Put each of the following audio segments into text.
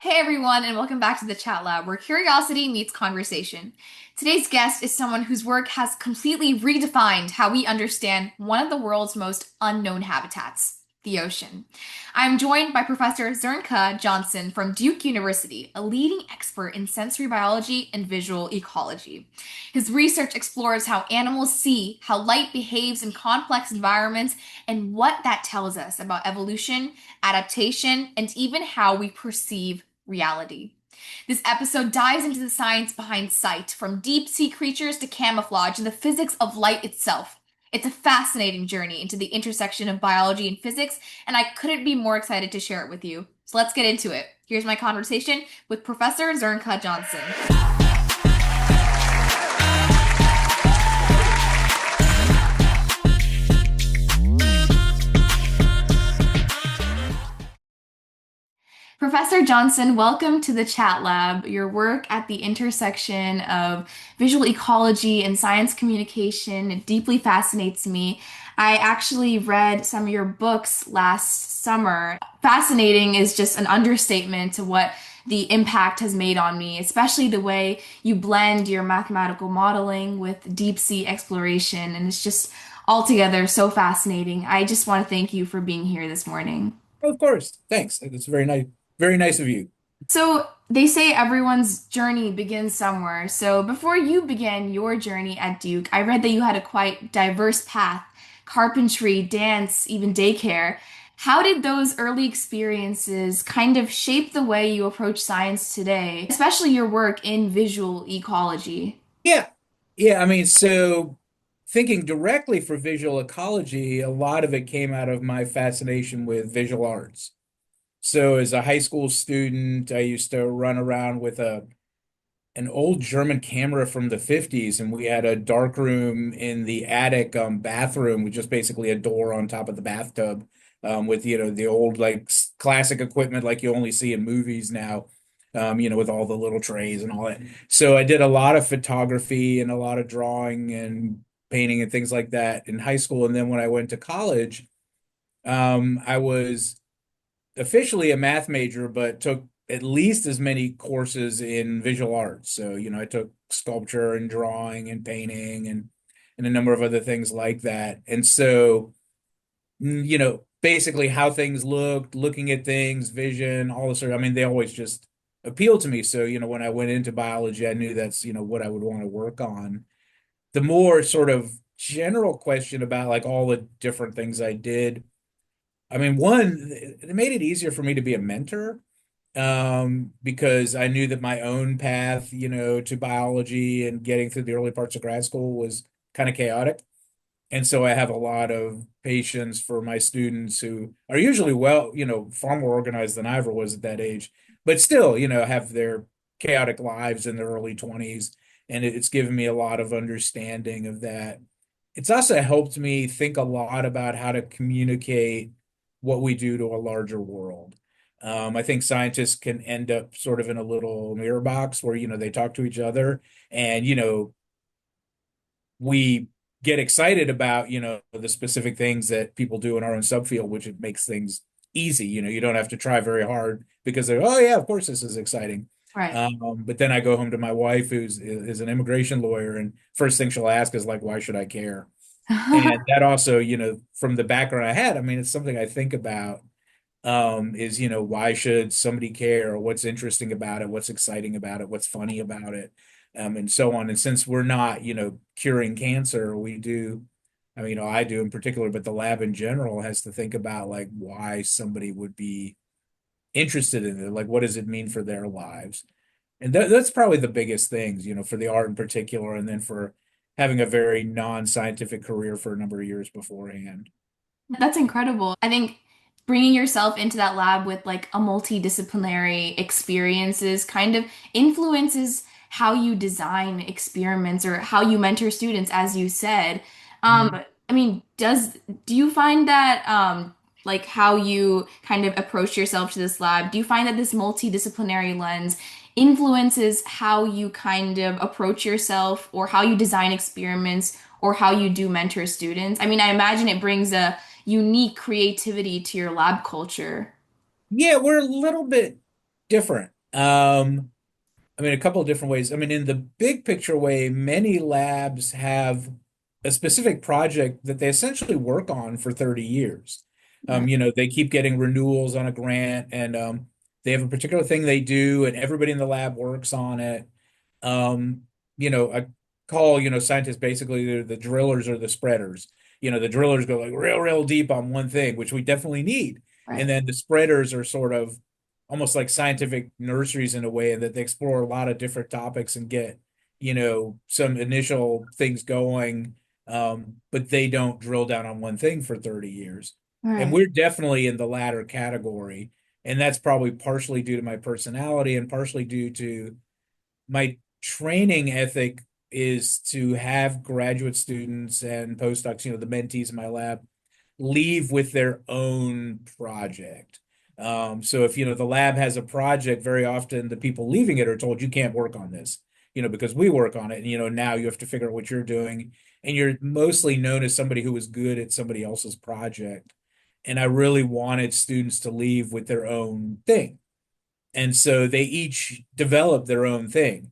Hey everyone, and welcome back to the Chat Lab, where curiosity meets conversation. Today's guest is someone whose work has completely redefined how we understand one of the world's most unknown habitats, the ocean. I'm joined by Professor Sönke Johnsen from Duke University, a leading expert in sensory biology and visual ecology. His research explores how animals see, how light behaves in complex environments, and what that tells us about evolution, adaptation, and even how we perceive reality. This episode dives into the science behind sight, from deep sea creatures to camouflage and the physics of light itself. It's a fascinating journey into the intersection of biology and physics, and I couldn't be more excited to share it with you. So let's get into it. Here's my conversation with Professor Sönke Johnsen. Professor Johnsen, welcome to the Chat Lab. Your work at the intersection of visual ecology and science communication, it deeply fascinates me. I actually read some of your books last summer. Fascinating is just an understatement to what the impact has made on me, especially the way you blend your mathematical modeling with deep sea exploration. And it's just altogether so fascinating. I just want to thank you for being here this morning. Of course. Thanks. It's very nice of you. So they say everyone's journey begins somewhere. So before you began your journey at Duke, I read that you had a quite diverse path: carpentry, dance, even daycare. How did those early experiences kind of shape the way you approach science today, especially your work in visual ecology? Yeah. Yeah. So thinking directly for visual ecology, a lot of it came out of my fascination with visual arts. So as a high school student, I used to run around with an old German camera from the 50s, and we had a dark room in the attic bathroom with just basically a door on top of the bathtub, with the old like classic equipment like you only see in movies now, with all the little trays and all that. So I did a lot of photography and a lot of drawing and painting and things like that in high school. And then when I went to college, I was officially a math major, but took at least as many courses in visual arts. So, I took sculpture and drawing and painting and a number of other things like that. And so, basically how things looked, looking at things, vision, all this sort of, they always just appealed to me. So, when I went into biology, I knew that's, what I would want to work on. The more sort of general question about like all the different things I did, one, it made it easier for me to be a mentor, because I knew that my own path, to biology and getting through the early parts of grad school was kind of chaotic. And so I have a lot of patience for my students who are usually far more organized than I ever was at that age, but still, have their chaotic lives in their early 20s. And it's given me a lot of understanding of that. It's also helped me think a lot about how to communicate what we do to a larger world. I think scientists can end up sort of in a little mirror box where, they talk to each other and, we get excited about, the specific things that people do in our own subfield, which it makes things easy. You don't have to try very hard because they're, oh yeah, of course this is exciting. Right. But then I go home to my wife, who's an immigration lawyer, and first thing she'll ask is like, why should I care? And that also, from the background I had, it's something I think about, is, why should somebody care? Or what's interesting about it? What's exciting about it? What's funny about it? And so on. And since we're not, curing cancer, we do, I do in particular, but the lab in general has to think about like why somebody would be interested in it. Like, what does it mean for their lives? And that's probably the biggest things, for the art in particular, and then for having a very non-scientific career for a number of years beforehand. That's incredible. I think bringing yourself into that lab with like a multidisciplinary experiences kind of influences how you design experiments or how you mentor students, as you said. Mhm. I mean, do you find that like how you kind of approach yourself to this lab, do you find that this multidisciplinary lens influences how you kind of approach yourself or how you design experiments or how you do mentor students? I mean, I imagine it brings a unique creativity to your lab culture. Yeah, we're a little bit different. Um, I mean, a couple of different ways. I mean, in the big picture way, many labs have a specific project that they essentially work on for 30 years. Right. They keep getting renewals on a grant, and they have a particular thing they do, and everybody in the lab works on it. Um, I call, scientists basically the drillers or the spreaders. The drillers go like real deep on one thing, which we definitely need. And Right. then the spreaders are sort of almost like scientific nurseries in a way that they explore a lot of different topics and get, some initial things going. But they don't drill down on one thing for 30 years. And Right. we're definitely in the latter category. And that's probably partially due to my personality and partially due to my training ethic is to have graduate students and postdocs, the mentees in my lab, leave with their own project. So if the lab has a project, very often the people leaving it are told you can't work on this, because we work on it, and now you have to figure out what you're doing, and you're mostly known as somebody who was good at somebody else's project. And I really wanted students to leave with their own thing. And so they each develop their own thing,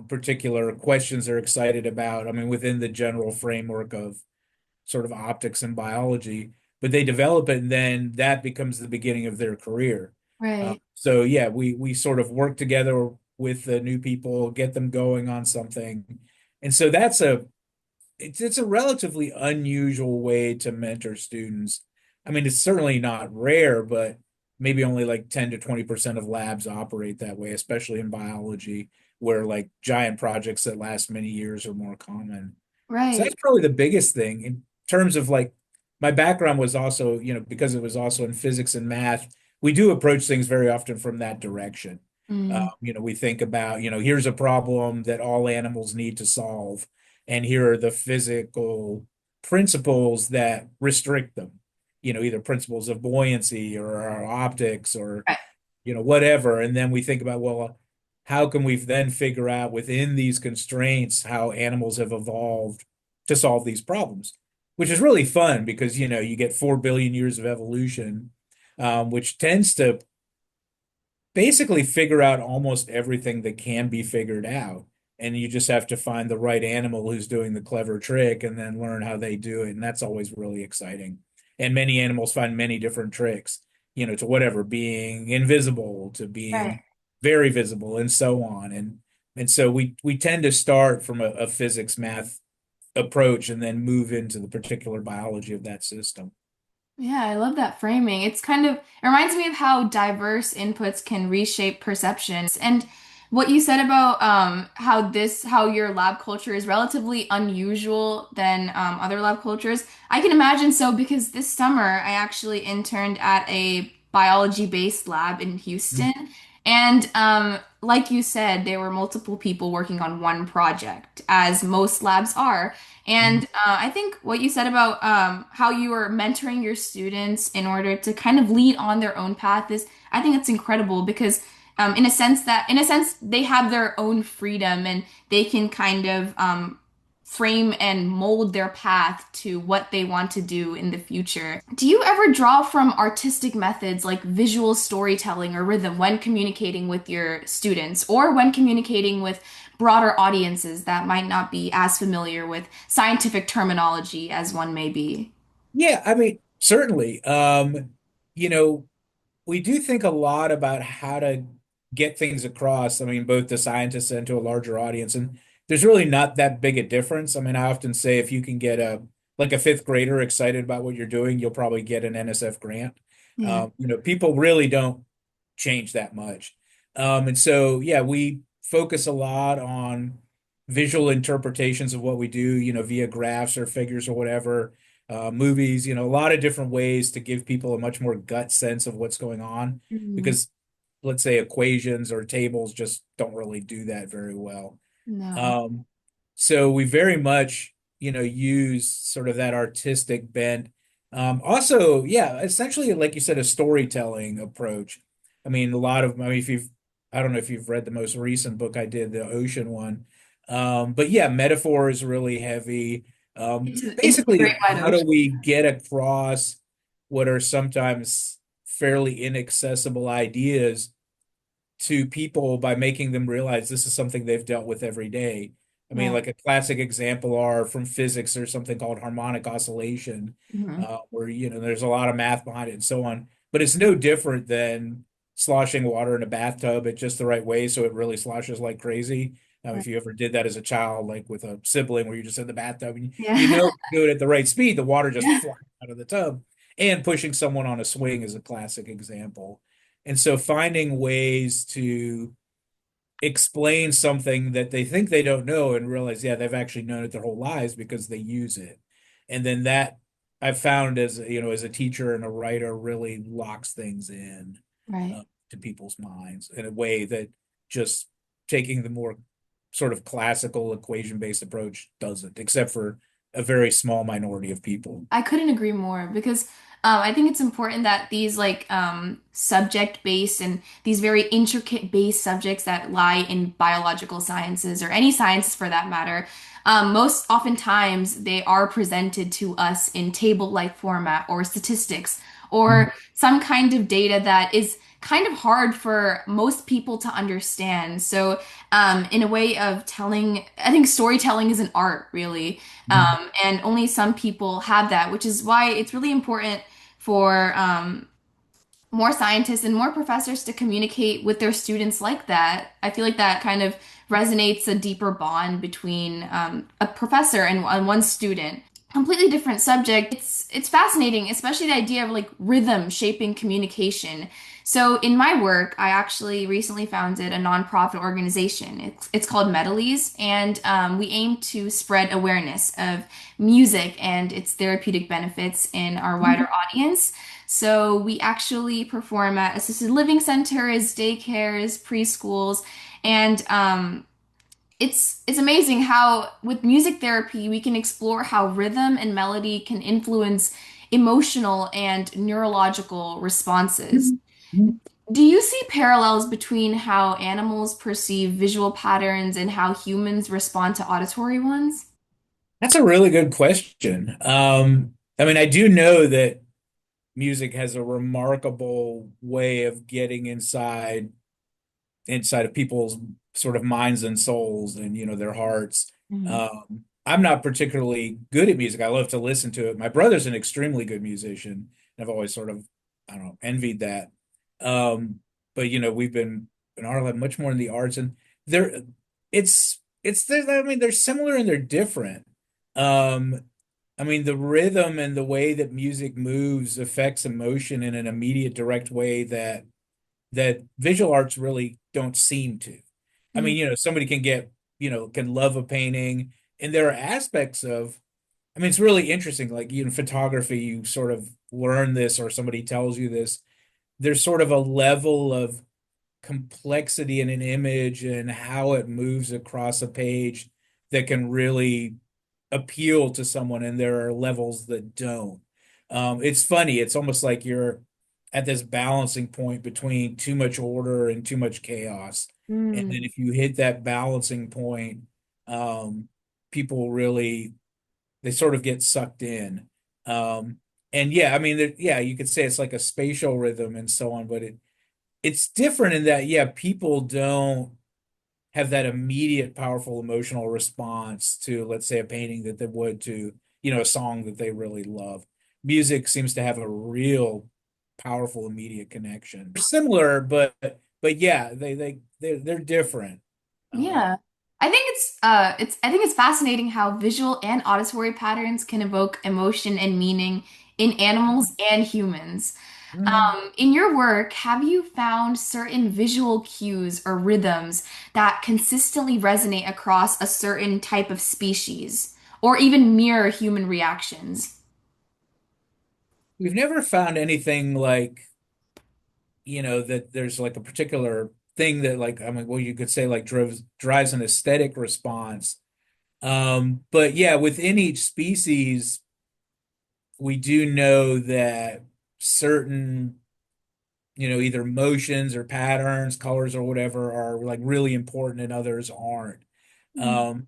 particular questions they're excited about. I mean, within the general framework of sort of optics and biology, but they develop it and then that becomes the beginning of their career. Right. So yeah, we sort of work together with the new people, get them going on something. And so it's a relatively unusual way to mentor students. I mean, it's certainly not rare, but maybe only like 10 to 20% of labs operate that way, especially in biology, where like giant projects that last many years are more common. So that's Right. probably the biggest thing in terms of like my background was also, because it was also in physics and math, we do approach things very often from that direction. Mm. We think about, here's a problem that all animals need to solve, and here are the physical principles that restrict them, either principles of buoyancy or optics or, Right. whatever. And then we think about, well, how can we then figure out within these constraints how animals have evolved to solve these problems, which is really fun because, you get 4 billion years of evolution, which tends to basically figure out almost everything that can be figured out. And you just have to find the right animal who's doing the clever trick and then learn how they do it. And that's always really exciting. And many animals find many different tricks, to whatever, being invisible to Right. being very visible and so on. And so we tend to start from a physics math approach and then move into the particular biology of that system. Yeah, I love that framing. It's kind of, it reminds me of how diverse inputs can reshape perceptions. And what you said about how your lab culture is relatively unusual than other lab cultures. I can imagine so because this summer I actually interned at a biology-based lab in Houston. And like you said, there were multiple people working on one project, as most labs are. And Mhm. I think what you said about how you are mentoring your students in order to kind of lead on their own path is, I think it's incredible because in a sense, they have their own freedom and they can kind of frame and mold their path to what they want to do in the future. Do you ever draw from artistic methods like visual storytelling or rhythm when communicating with your students or when communicating with broader audiences that might not be as familiar with scientific terminology as one may be? Yeah, I mean, certainly. You know, we do think a lot about how to get things across. I mean, both to scientists and to a larger audience. And there's really not that big a difference. I mean, I often say if you can get like a fifth grader excited about what you're doing, you'll probably get an NSF grant. Yeah. People really don't change that much. And so, yeah, we focus a lot on visual interpretations of what we do, via graphs or figures or whatever, movies, a lot of different ways to give people a much more gut sense of what's going on. Mhm. Because let's say equations or tables just don't really do that very well. No. Um, so we very much, use sort of that artistic bent. Also, yeah, essentially, like you said, a storytelling approach. I mean, I mean, I don't know if you've read the most recent book I did, the ocean one. But yeah, metaphor is really heavy. Into the great Basically, wide how do ocean. we get across what are sometimes fairly inaccessible ideas to people by making them realize this is something they've dealt with every day. I mean, Right. like a classic example are from physics, there's something called harmonic oscillation, Hmm. where, there's a lot of math behind it and so on. But it's no different than sloshing water in a bathtub at just the right way so it really sloshes like crazy. Now, Right. if you ever did that as a child, like with a sibling where you're just in the bathtub and Yeah. do it at the right speed, the water just flies out of the tub. And pushing someone on a swing is a classic example. And so finding ways to explain something that they think they don't know and realize, yeah, they've actually known it their whole lives because they use it. And then that I've found as a teacher and a writer really locks things in Right. uh, to people's minds in a way that just taking the more sort of classical equation-based approach doesn't, except for a very small minority of people. I couldn't agree more because I think it's important that these like subject-based and these very intricate based subjects that lie in biological sciences or any sciences for that matter, most oftentimes they are presented to us in table-like format or statistics Mhm. or some kind of data that is kind of hard for most people to understand. So, in a way of telling, I think storytelling is an art, really. Mhm. And only some people have that, which is why it's really important for more scientists and more professors to communicate with their students like that. I feel like that kind of resonates a deeper bond between a professor and one student. Completely different subject. It's fascinating, especially the idea of like rhythm shaping communication. So in my work, I actually recently founded a nonprofit organization. It's called Medaleys, and we aim to spread awareness of music and its therapeutic benefits in our wider audience. So we actually perform at assisted living centers, daycares, preschools, and it's amazing how with music therapy we can explore how rhythm and melody can influence emotional and neurological responses. Do you see parallels between how animals perceive visual patterns and how humans respond to auditory ones? That's a really good question. I mean, I do know that music has a remarkable way of getting inside of people's sort of minds and souls and their hearts. Mhm. I'm not particularly good at music. I love to listen to it. My brother's an extremely good musician. I've always sort of, I don't know, envied that. Um, but we've been in our life much more in the arts, and they're I mean, they're similar and they're different. Um, I mean, the rhythm and the way that music moves affects emotion in an immediate, direct way that visual arts really don't seem to. I Mm. mean, somebody can love a painting, and there are aspects of, I mean, it's really interesting. Like, photography, you sort of learn this, or somebody tells you this. There's sort of a level of complexity in an image and how it moves across a page that can really appeal to someone, and there are levels that don't. It's funny. It's almost like you're at this balancing point between too much order and too much chaos. And then Mm. if you hit that balancing point, um, people really they sort of get sucked in. Um, and yeah, I mean, yeah, you could say it's like a spatial rhythm and so on, but it's different in that, yeah, people don't have that immediate powerful emotional response to, let's say, a painting that they would to, a song that they really love. Music seems to have a real powerful immediate connection. Similar, but yeah, they're different. Um, Yeah. I think it's I think it's fascinating how visual and auditory patterns can evoke emotion and meaning in animals and humans. mhm. In your work, have you found certain visual cues or rhythms that consistently resonate across a certain type of species or even mirror human reactions? We've never found anything like, that there's like a particular thing that, like, I mean, well, you could say like drives an aesthetic response. But yeah, within each species, we do know that certain, either motions or patterns, colors or whatever are like really important and others aren't. Mm. Um,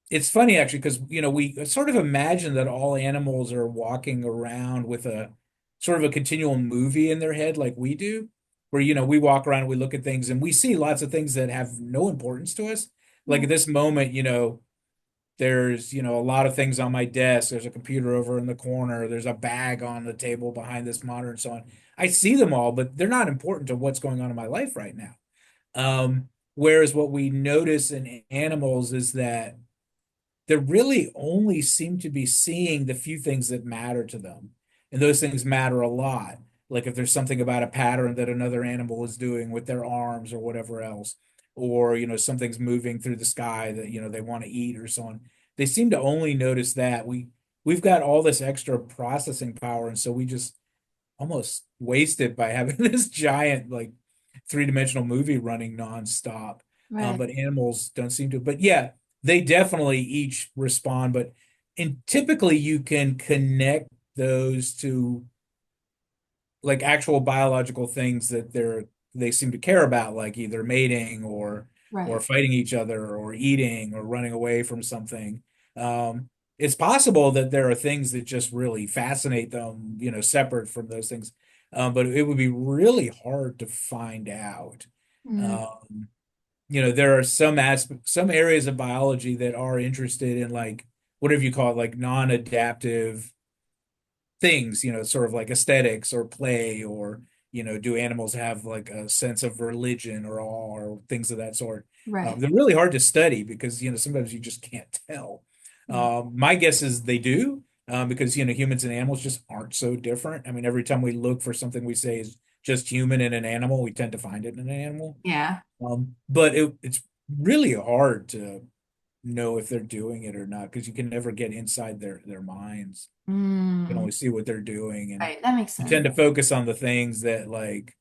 it's funny actually because we sort of imagine that all animals are walking around with a sort of a continual movie in their head like we do. where, we walk around and we look at things and we see lots of things that have no importance to us. Like at this moment, there's, a lot of things on my desk. There's a computer over in the corner. There's a bag on the table behind this monitor and so on. I see them all, but they're not important to what's going on in my life right now. Whereas what we notice in animals is that they really only seem to be seeing the few things that matter to them. And those things matter a lot. Like if there's something about a pattern that another animal is doing with their arms or whatever else, or, something's moving through the sky that, they want to eat or so on. They seem to only notice that. We've got all this extra processing power, and so we just almost wasted by having this giant like three-dimensional movie running nonstop. Right. But animals don't seem to. But yeah, they definitely each respond. But and typically you can connect those to like actual biological things that they seem to care about, like either mating or Right. fighting each other or eating or running away from something. It's possible that there are things that just really fascinate them, separate from those things. But it would be really hard to find out. Mm, Um, there are some areas of biology that are interested in like whatever you call it, like non-adaptive things, sort of like aesthetics or play or, do animals have like a sense of religion or awe or things of that sort. right. They're really hard to study because, sometimes you just can't tell. Mm. My guess is they do, because, humans and animals just aren't so different. I mean, every time we look for something we say is just human in an animal, we tend to find it in an animal. Yeah. But it's really hard to know if they're doing it or not because you can never get inside their minds. You can Mm, only see what they're doing, and right. That makes you sense. tend to focus on the things that like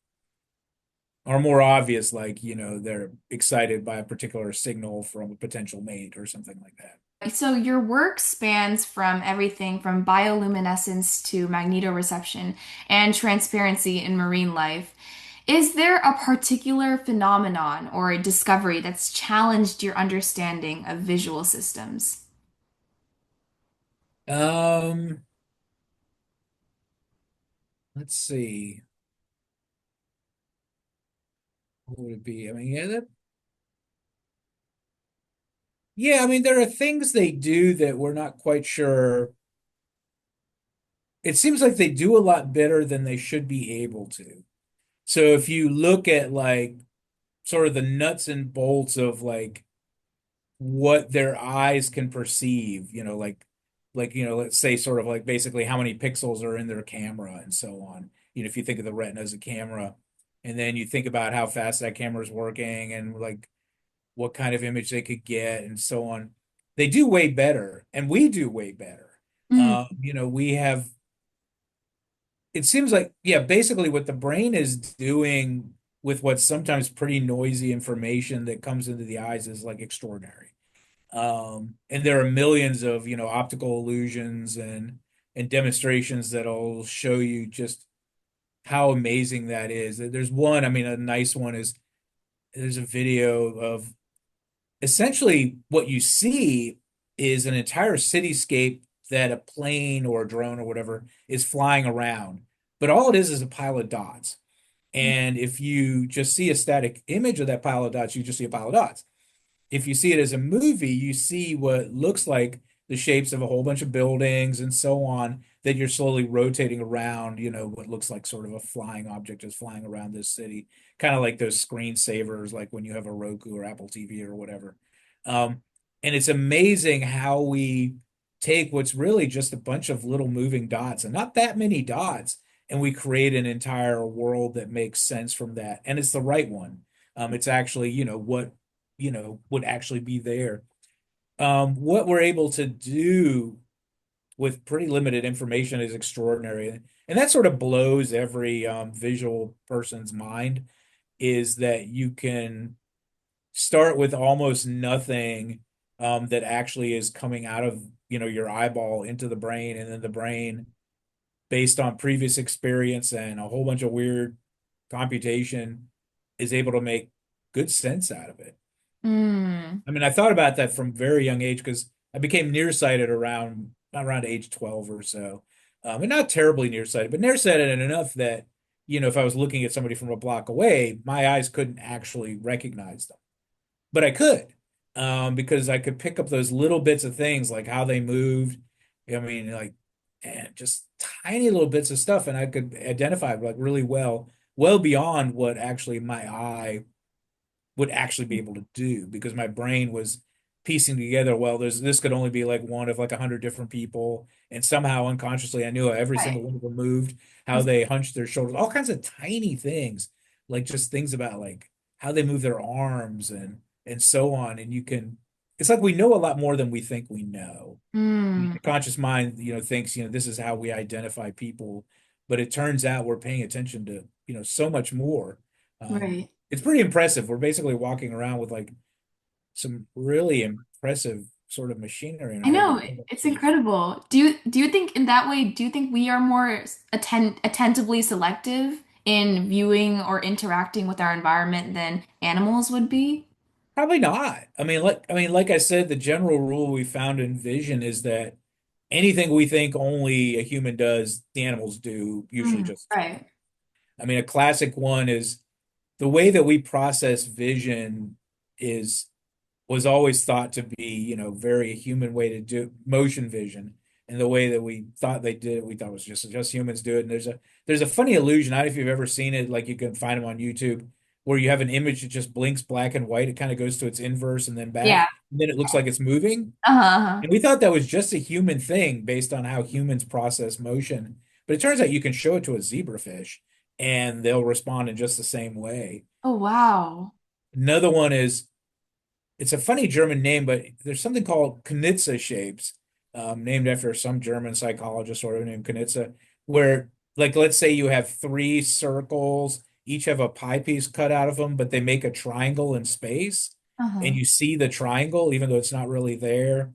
are more obvious, like they're excited by a particular signal from a potential mate or something like that. So your work spans from everything from bioluminescence to magnetoreception and transparency in marine life. Is there a particular phenomenon or a discovery that's challenged your understanding of visual systems? Um, let's see. What would it be? I mean, yeah, I mean, there are things they do that we're not quite sure. It seems like they do a lot better than they should be able to. So if you look at like sort of the nuts and bolts of like what their eyes can perceive, let's say sort of like basically how many pixels are in their camera and so on. If you think of the retina as a camera, and then you think about how fast that camera is working and like what kind of image they could get and so on. They do way better, and we do way better. Mm, We have, it seems like, yeah, basically what the brain is doing with what's sometimes pretty noisy information that comes into the eyes is like extraordinary. And there are millions of, optical illusions and demonstrations that'll show you just how amazing that is. There's one, I mean, a nice one is there's a video of essentially what you see is an entire cityscape that a plane or a drone or whatever is flying around. But all it is a pile of dots. And if you just see a static image of that pile of dots, you just see a pile of dots. If you see it as a movie, you see what looks like the shapes of a whole bunch of buildings and so on that you're slowly rotating around, what looks like sort of a flying object is flying around this city, kind of like those screensavers, like when you have a Roku or Apple TV or whatever. Um, and it's amazing how we take what's really just a bunch of little moving dots and not that many dots, and we create an entire world that makes sense from that. And it's the right one. It's actually, what would actually be there. What we're able to do with pretty limited information is extraordinary. And that sort of blows every visual person's mind is that you can start with almost nothing that actually is coming out of, your eyeball into the brain, and then the brain, based on previous experience and a whole bunch of weird computation, is able to make good sense out of it. mm, I mean, I thought about that from very young age because I became nearsighted around age 12 or so. And not terribly nearsighted, but nearsighted enough that if I was looking at somebody from a block away, my eyes couldn't actually recognize them, but I could, because I could pick up those little bits of things like how they moved. I mean, like, and just tiny little bits of stuff, and I could identify like really well beyond what actually my eye would actually be able to do because my brain was piecing together, well, this could only be like one of like 100 different people, and somehow unconsciously I knew how every single Right. one of them moved, how they hunched their shoulders, all kinds of tiny things, like just things about like how they move their arms and so on. And it's like we know a lot more than we think we know. Mm, The conscious mind, thinks, this is how we identify people, but it turns out we're paying attention to, so much more. right. It's pretty impressive. We're basically walking around with like some really impressive sort of machinery in I our head. know it's incredible. Do you think in that way, do you think we are more attentively selective in viewing or interacting with our environment than animals would be? Probably not. I mean, like I said, the general rule we found in vision is that anything we think only a human does, the animals do usually Mm, just. right. I mean, a classic one is the way that we process vision is was always thought to be, very human way to do motion vision. And the way that we thought they did it, we thought was just humans do it. And there's a funny illusion. I don't know if you've ever seen it, like you can find them on YouTube, where you have an image that just blinks black and white. It kind of goes to its inverse and then Yeah. back, and then it looks like it's moving. Uh-huh. And we thought that was just a human thing based on how humans process motion. But it turns out you can show it to a zebrafish and they'll respond in just the same way. Oh, wow. Another one is it's a funny German name, but there's something called Knitze shapes, named after some German psychologist sort of named Knitze, where, like, let's say you have three circles, each have a pie piece cut out of them, but they make a triangle in space, and Uh-huh. you see the triangle even though it's not really there.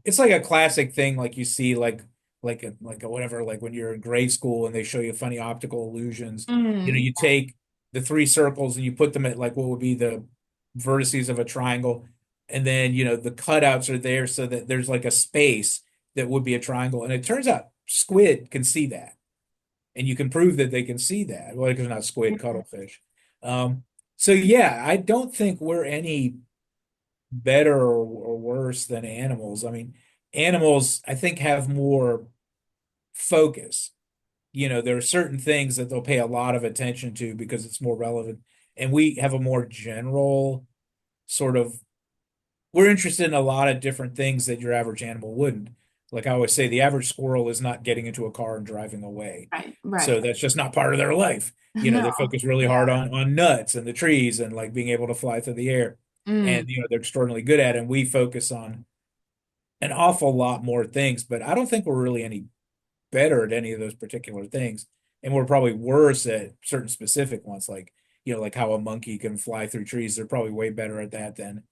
It's like a classic thing, like you see, like a whatever, like when you're in grade school and they show you funny optical illusions. Mm, You take the three circles and you put them at like what would be the vertices of a triangle, and then the cutouts are there so that there's like a space that would be a triangle. And it turns out squid can see that, and you can prove that they can see that. Well, it's not squid, cuttlefish. So yeah, I don't think we're any better or worse than animals. I mean, animals, I think, have more focus. There are certain things that they'll pay a lot of attention to because it's more relevant. And we have a more general sort of, we're interested in a lot of different things that your average animal wouldn't. Like I always say, the average squirrel is not getting into a car and driving away. right, right. So that's just not part of their life. No. They focus really Yeah. hard on nuts and the trees and like being able to fly through the air. Mm, And they're extraordinarily good at it. And we focus on an awful lot more things, but I don't think we're really any better at any of those particular things. And we're probably worse at certain specific ones, like, like how a monkey can fly through trees. They're probably way better at that than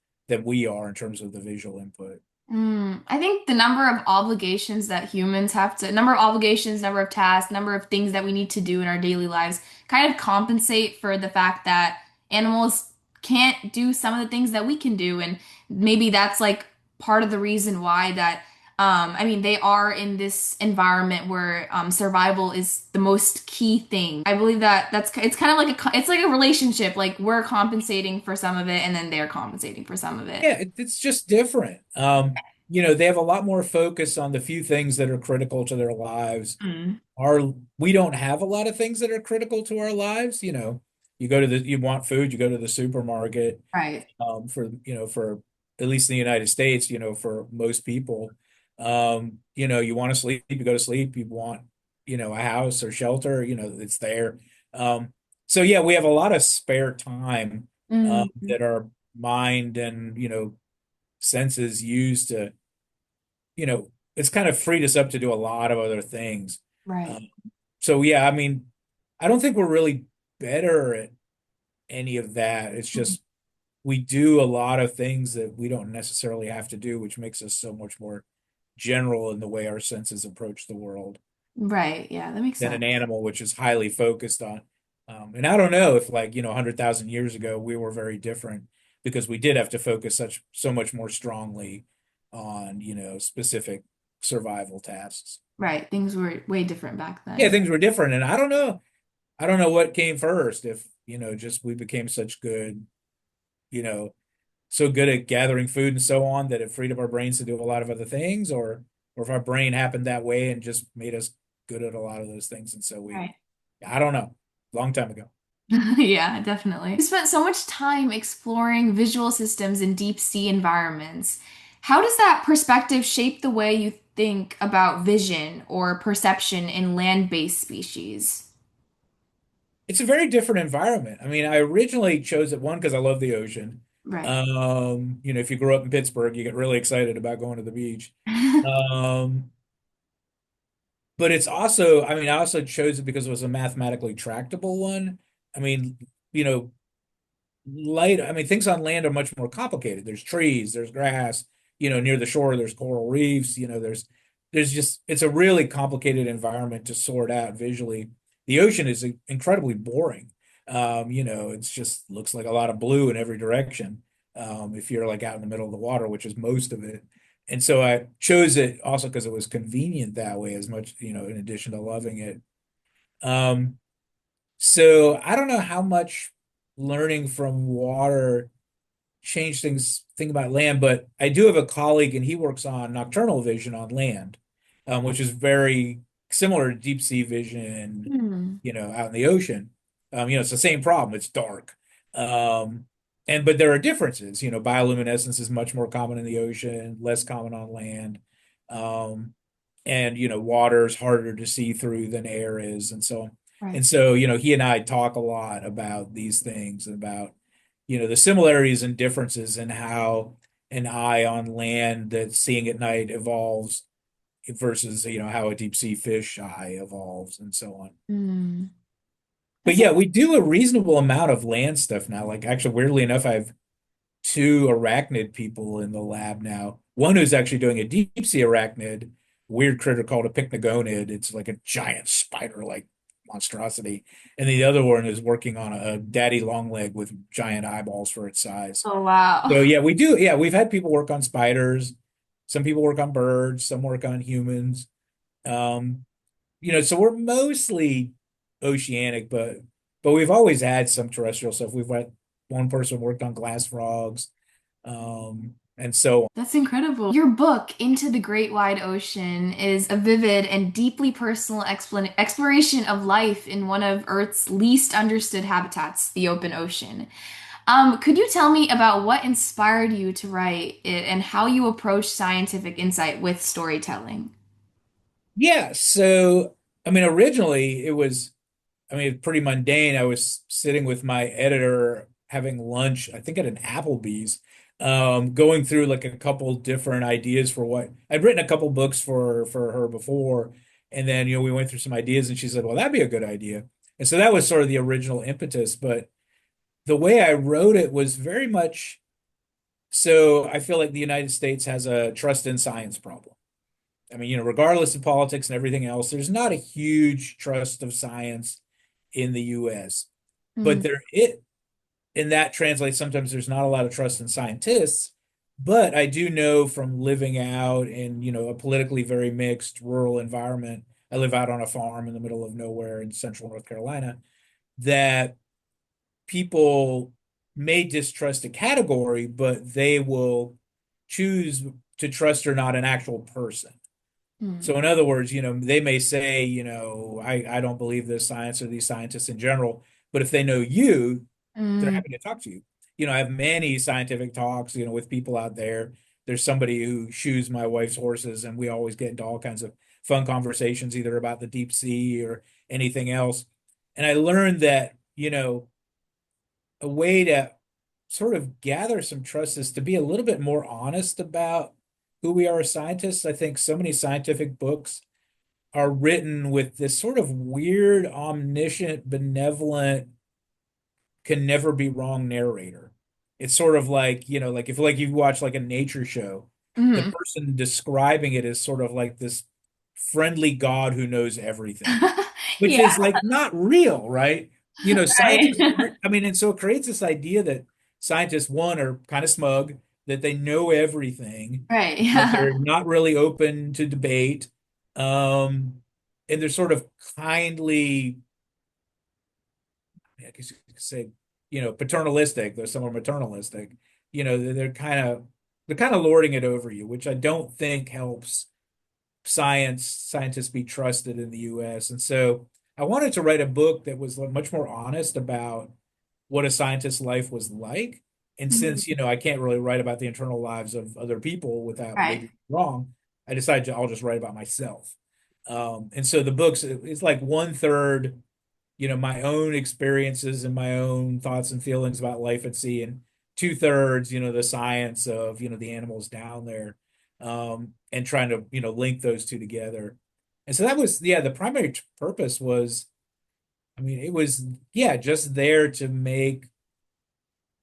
we are in terms of the visual input. I think the number of obligations that humans have to, number of obligations, number of tasks, number of things that we need to do in our daily lives kind of compensate for the fact that animals can't do some of the things that we can do. And maybe that's like part of the reason why that, I mean, they are in this environment where survival is the most key thing. I believe that it's kind of like it's like a relationship. Like we're compensating for some of it and then they're compensating for some of it. Yeah, it's just different. They have a lot more focus on the few things that are critical to their lives. Mm, We don't have a lot of things that are critical to our lives. You want food, you go to the supermarket. right. For at least in the United States, for most people, you want to sleep, you go to sleep. You want, a house or shelter, it's there. Um, so yeah, we have a lot of spare time Mm, that our mind and senses use to, it's kind of freed us up to do a lot of other things. right. Um, so yeah, I mean, I don't think we're really better at any of that. It's Mm, just we do a lot of things that we don't necessarily have to do, which makes us so much more general in the way our senses approach the world right. Yeah, that makes than an sense. animal, which is highly focused on. And I don't know if, like, 100,000 years ago, we were very different because we did have to focus so much more strongly on, specific survival tasks. Right. Things were way different back Yeah, then. things were different. And I don't know. I don't know what came first, if, just we became such good, you know, so good at gathering food and so on that it freed up our brains to do a lot of other things, or if our brain happened that way and just made us good at a lot of those things. And so Right. I don't know, long time ago. Yeah, definitely. You spent so much time exploring visual systems in deep sea environments. How does that perspective shape the way you think about vision or perception in land-based species? It's a very different environment. I mean, I originally chose it one because I love the ocean. Right. If you grow up in Pittsburgh, you get really excited about going to the beach. Um, but it's also, I mean, I also chose it because it was a mathematically tractable one. I mean, you know, I mean, things on land are much more complicated. There's trees, there's grass, near the shore, there's coral reefs, there's just, it's a really complicated environment to sort out visually. The ocean is incredibly boring. It's just looks like a lot of blue in every direction. If you're like out in the middle of the water, which is most of it. And so I chose it also because it was convenient that way as much, in addition to loving it. Um, so I don't know how much learning from water changed think about land, but I do have a colleague and he works on nocturnal vision on land, which is very similar to deep sea vision, Hmm. out in the ocean. It's the same problem. It's dark. Um, but there are differences. Bioluminescence is much more common in the ocean, less common on land. Um, and water is harder to see through than air is, and so on. Right. And so he and I talk a lot about these things, and about the similarities and differences in how an eye on land that's seeing at night evolves versus how a deep sea fish eye evolves, and so on. Hmm. But That's yeah, we do a reasonable amount of land stuff now. Like, actually, weirdly enough, I've two arachnid people in the lab now. One who's actually doing a deep sea arachnid, weird critter called a pycnogonid. It's like a giant spider-like monstrosity. And the other one is working on a daddy longleg with giant eyeballs for its size. Oh, wow. So yeah, we do. Yeah, we've had people work on spiders. Some people work on birds. Some work on humans. Um, so we're mostly oceanic, but we've always had some terrestrial stuff. We've had one person worked on glass frogs, and so on. That's incredible. Your book, Into the Great Wide Ocean, is a vivid and deeply personal exploration of life in one of Earth's least understood habitats, the open ocean. Could you tell me about what inspired you to write it and how you approach scientific insight with storytelling? Yeah, so I mean, originally it was, I mean, pretty mundane. I was sitting with my editor having lunch, I think at an Applebee's, going through like a couple different ideas for what I'd written a couple books for her before, and then we went through some ideas, and she said, "Well, that'd be a good idea." And so that was sort of the original impetus, but the way I wrote it was very much so I feel like the United States has a trust in science problem. I mean, regardless of politics and everything else, there's not a huge trust of science in the US. But Mm, and that translates sometimes there's not a lot of trust in scientists. But I do know from living out in, a politically very mixed rural environment. I live out on a farm in the middle of nowhere in central North Carolina, that people may distrust a category, but they will choose to trust or not an actual person. mm, So in other words, they may say, I don't believe this science or these scientists in general, but if they know you, they're mm. happy to talk to you. I have many scientific talks, with people out there. There's somebody who shoes my wife's horses, and we always get into all kinds of fun conversations, either about the deep sea or anything else. And I learned that, a way to sort of gather some trust is to be a little bit more honest about who we are as scientists. I think so many scientific books are written with this sort of weird, omniscient, benevolent, can never be wrong narrator. It's sort of like, like if like you watch like a nature show, the Mhm. person describing it is sort of like this friendly God who knows everything, which Yeah, is like not real, right? Scientists right. aren't, I mean, and so it creates this idea that scientists, one, are kind of smug, that they know everything, Right, that yeah. they're not really open to debate, um, and they're sort of kindly I guess you could say, paternalistic. There's some are maternalistic. They're kind of lording it over you, which I don't think helps scientists be trusted in the US. And so I wanted to write a book that was much more honest about what a scientist's life was like. And since, Mhm. I can't really write about the internal lives of other people without Right. maybe wrong, I decided I'll just write about myself. And so the books, it's like one third, my own experiences and my own thoughts and feelings about life at sea, and two-thirds, the science of, the animals down there, and trying to, link those two together. And so that was, yeah, the primary purpose was, I mean, it was, yeah, just there to make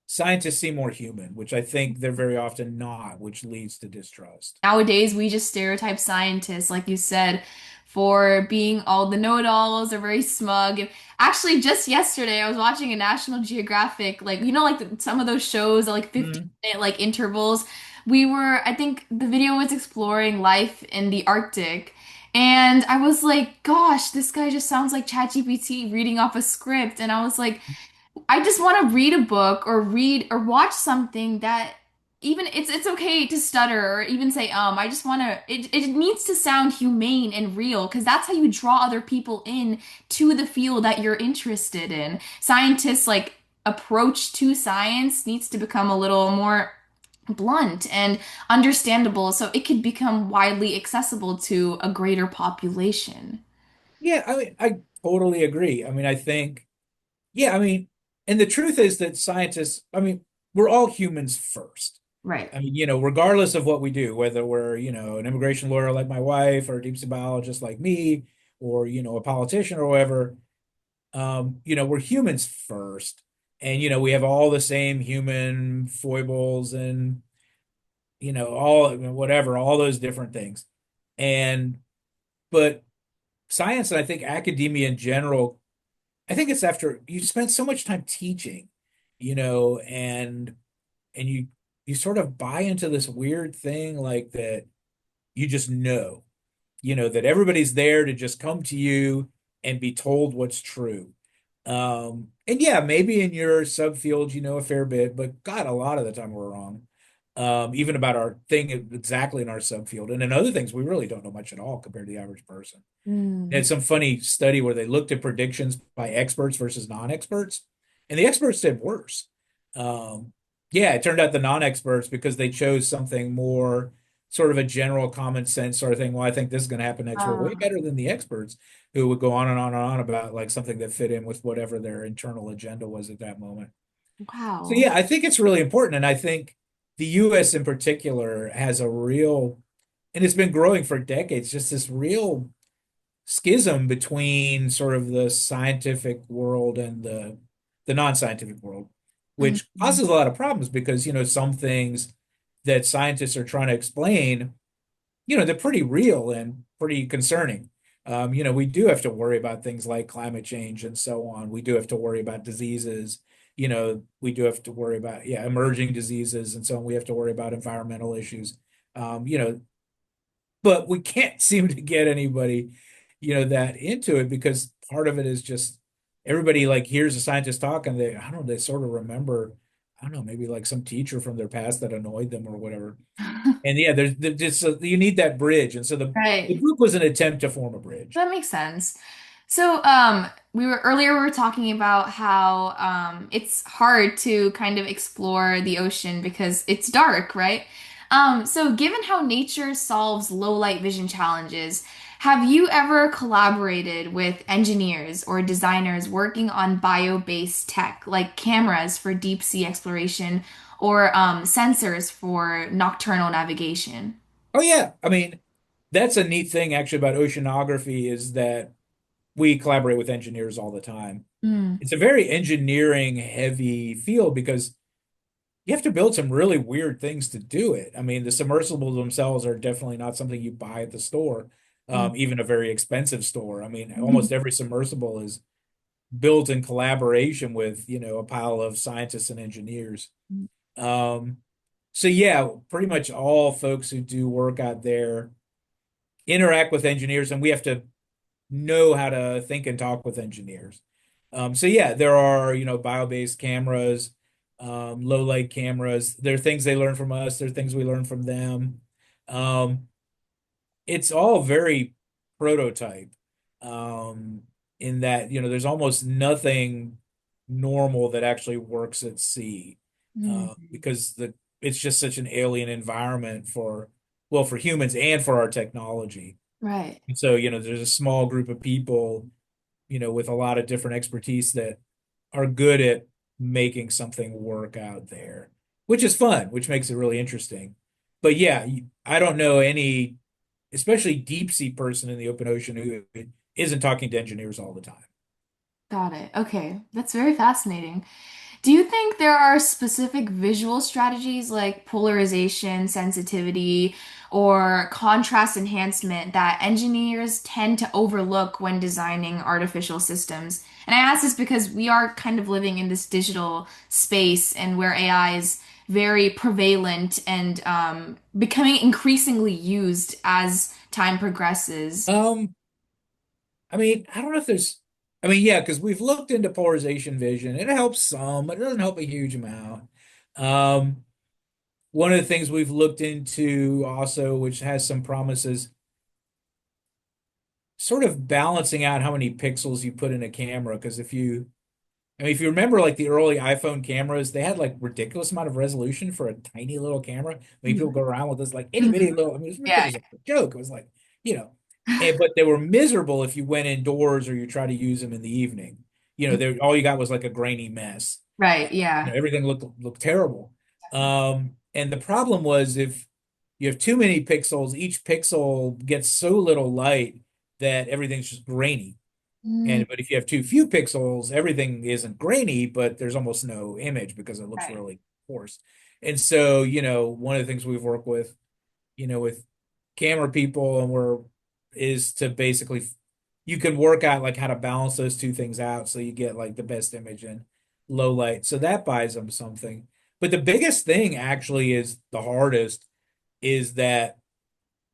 scientists seem more human, which I think they're very often not, which leads to distrust. Nowadays, we just stereotype scientists, like you said, for being all the know-it-alls or very smug. And actually, just yesterday, I was watching a National Geographic, like, like some of those shows, like 15 Mhm. minute like intervals. I think the video was exploring life in the Arctic. And I was like, gosh, this guy just sounds like ChatGPT reading off a script. And I was like, I just want to read a book or read or watch something that even it's okay to stutter or even say I just want to it needs to sound humane and real because that's how you draw other people in to the field that you're interested in. Scientists like approach to science needs to become a little more blunt and understandable so it could become widely accessible to a greater population. Yeah, I mean, I totally agree. I mean, I think, yeah, I mean, and the truth is that scientists, I mean, we're all humans first. Right. I mean, regardless of what we do, whether we're, an immigration lawyer like my wife or a deep sea biologist like me, or, a politician or whatever, we're humans first. And, we have all the same human foibles and, all whatever, all those different things. And, but science, and I think academia in general, I think it's after you spend so much time teaching, and you sort of buy into this weird thing like that you just know, that everybody's there to just come to you and be told what's true. And yeah, maybe in your subfield you know a fair bit, but God, a lot of the time we're wrong. Even about our thing exactly in our subfield. And in other things, we really don't know much at all compared to the average person. They Mm. had some funny study where they looked at predictions by experts versus non-experts, and the experts did worse. Um, yeah, it turned out the non-experts, because they chose something more sort of a general common sense sort of thing. Well, I think this is going to happen next, were way better than the experts who would go on and on and on about like something that fit in with whatever their internal agenda was at that moment. So Wow. yeah, I think it's really important, and I think the U.S. in particular has a real, and it's been growing for decades, just this real schism between sort of the scientific world and the non-scientific world, which Mhm. causes a lot of problems because, some things that scientists are trying to explain, they're pretty real and pretty concerning. We do have to worry about things like climate change and so on. We do have to worry about diseases. We do have to worry about, yeah, emerging diseases and so on. We have to worry about environmental issues. Um, you know, but we can't seem to get anybody, that into it, because part of it is just everybody like hears a scientist talk and they, I don't know, they sort of remember, I don't know, maybe like some teacher from their past that annoyed them or whatever. And yeah, there's just you need that bridge, and so the Right. book was an attempt to form a bridge. That makes sense. So, we were talking about how it's hard to kind of explore the ocean because it's dark, right? So given how nature solves low light vision challenges, have you ever collaborated with engineers or designers working on bio-based tech, like cameras for deep sea exploration or sensors for nocturnal navigation? Oh yeah, I mean, that's a neat thing actually about oceanography, is that we collaborate with engineers all the time. Mm. It's a very engineering heavy field because you have to build some really weird things to do it. I mean, the submersibles themselves are definitely not something you buy at the store, even a very expensive store. I mean, almost every submersible is built in collaboration with, a pile of scientists and engineers. Um, so yeah, pretty much all folks who do work out there interact with engineers, and we have to know how to think and talk with engineers. So yeah, there are, bio-based cameras, low light cameras. There are things they learn from us. There are things we learn from them. Um, it's all very prototype, um, in that, there's almost nothing normal that actually works at sea, Mm. because it's just such an alien environment well, for humans and for our technology. Right. And so, there's a small group of people, with a lot of different expertise that are good at making something work out there, which is fun, which makes it really interesting. But yeah, I don't know any, especially deep sea person in the open ocean who isn't talking to engineers all the time. Got it. Okay. That's very fascinating. Do you think there are specific visual strategies like polarization, sensitivity, or contrast enhancement that engineers tend to overlook when designing artificial systems? And I ask this because we are kind of living in this digital space and where AI is very prevalent and becoming increasingly used as time progresses. Um, I mean, I don't know if there's, I mean, yeah, because we've looked into polarization vision. It helps some, but it doesn't help a huge amount. Um, One of the things we've looked into also, which has some promises, sort of balancing out how many pixels you put in a camera. Because I mean, if you remember, like the early iPhone cameras, they had like ridiculous amount of resolution for a tiny little camera. I mean, people Mhm. go around with this like itty bitty Mhm. little. I mean, it was Yeah. ridiculous. It was a joke. It was like, you know, but they were miserable if you went indoors or you try to use them in the evening. They all you got was like a grainy mess. Right. Yeah. Everything looked terrible. And the problem was if you have too many pixels, each pixel gets so little light that everything's just grainy. Mm, But if you have too few pixels, everything isn't grainy, but there's almost no image because it looks right. really forced. And so, one of the things we've worked with camera people is to basically you can work out like how to balance those two things out so you get like the best image in low light. So that buys them something. But the biggest thing actually is the hardest is that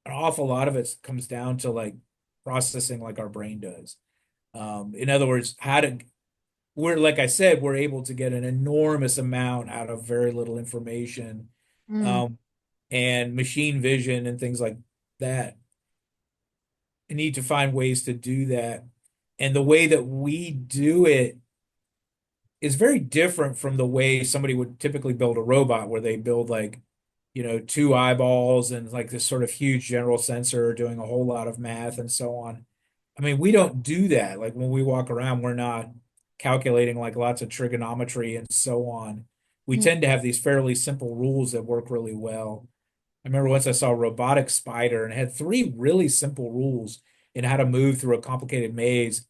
an awful lot of it comes down to like processing like our brain does. In other words, we're like I said, we're able to get an enormous amount out of very little information, Mm, um, and machine vision and things like that. You need to find ways to do that, and the way that we do it is very different from the way somebody would typically build a robot, where they build like, two eyeballs and like this sort of huge general sensor doing a whole lot of math and so on. I mean, we don't do that. Like when we walk around, we're not calculating like lots of trigonometry and so on. We mm, tend to have these fairly simple rules that work really well. I remember once I saw a robotic spider and it had three really simple rules in how to move through a complicated maze.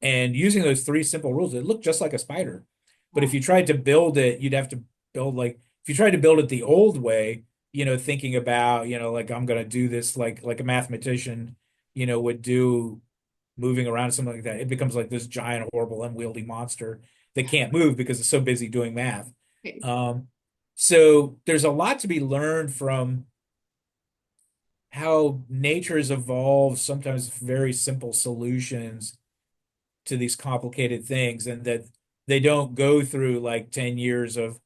And using those three simple rules, it looked just like a spider. But if you tried to build it, you'd have to build like if you tried to build it the old way, thinking about, like I'm gonna do this like a mathematician, would do moving around something like that. It becomes like this giant, horrible, unwieldy monster that can't move because it's so busy doing math. okay. Um, so there's a lot to be learned from how nature has evolved sometimes very simple solutions to these complicated things, and that they don't go through like 10 years of